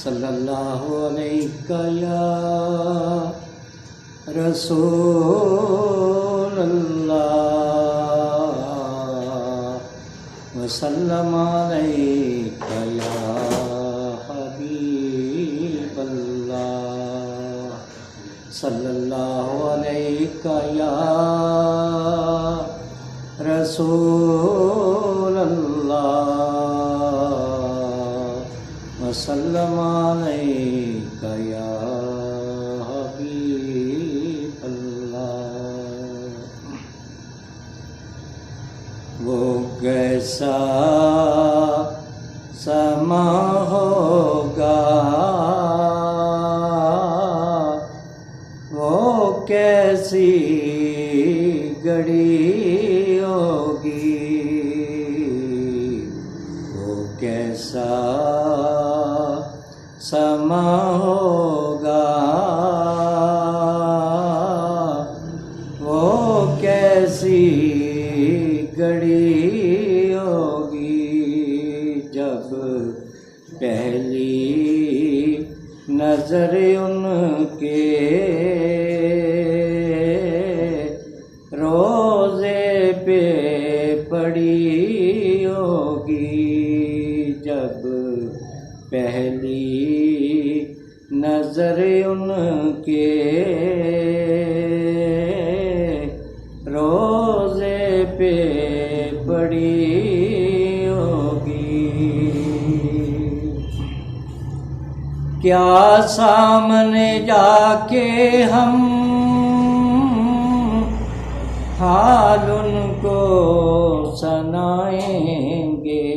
صلی اللہ علیہ یا رسول اللہ وسلم علیک یا حبیب اللہ صلی اللہ علیہ یا رسول اللہ وسلم علیک یا حبیب اللہ۔ وہ کیسا سما ہوگا، وہ کیسی گھڑی ہوگی، وہ کیسا سما ہوگا، وہ کیسی گھڑی ہوگی، جب پہلی نظر ان کے روزے پہ پڑی ہوگی، جب پہلی نظر ان کے روزے پہ پڑی ہوگی، کیا سامنے جا کے ہم حال ان کو سنائیں گے،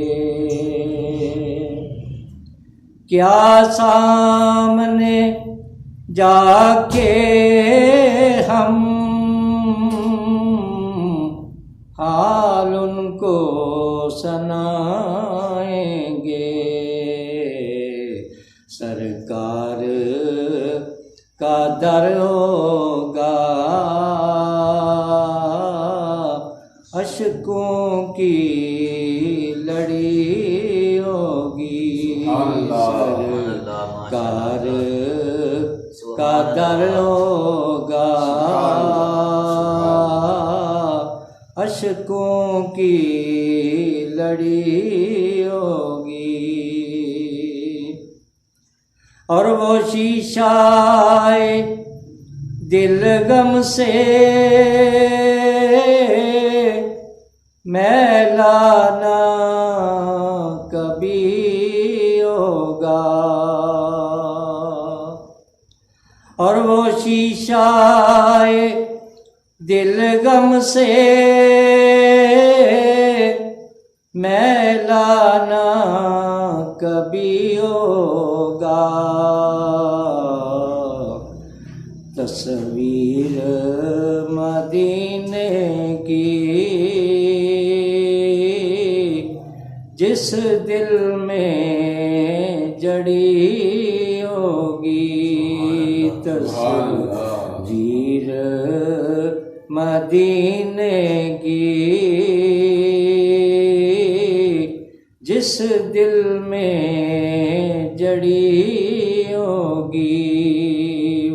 کیا سامنے جا کے ہم حال ان کو سنائیں گے، سرکار کا در ہوگا، اشکوں کی لڑی ہوگی، سرکار کا در ہوگا، اشکوں کی لڑی ہوگی، اور وہ شیشہ دل غم سے میلا نہ کبھی ہوگا، اور وہ شیشہ دل غم سے میلا نہ کبھی ہوگا، تصویر مدینے کی جس دل میں جڑی ہوگی، تصویر مدینے کی جس دل میں جڑی ہوگی،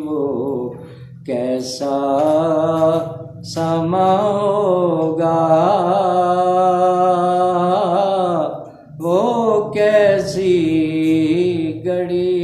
وہ کیسا سما ہوگا، وہ کیسی گھڑی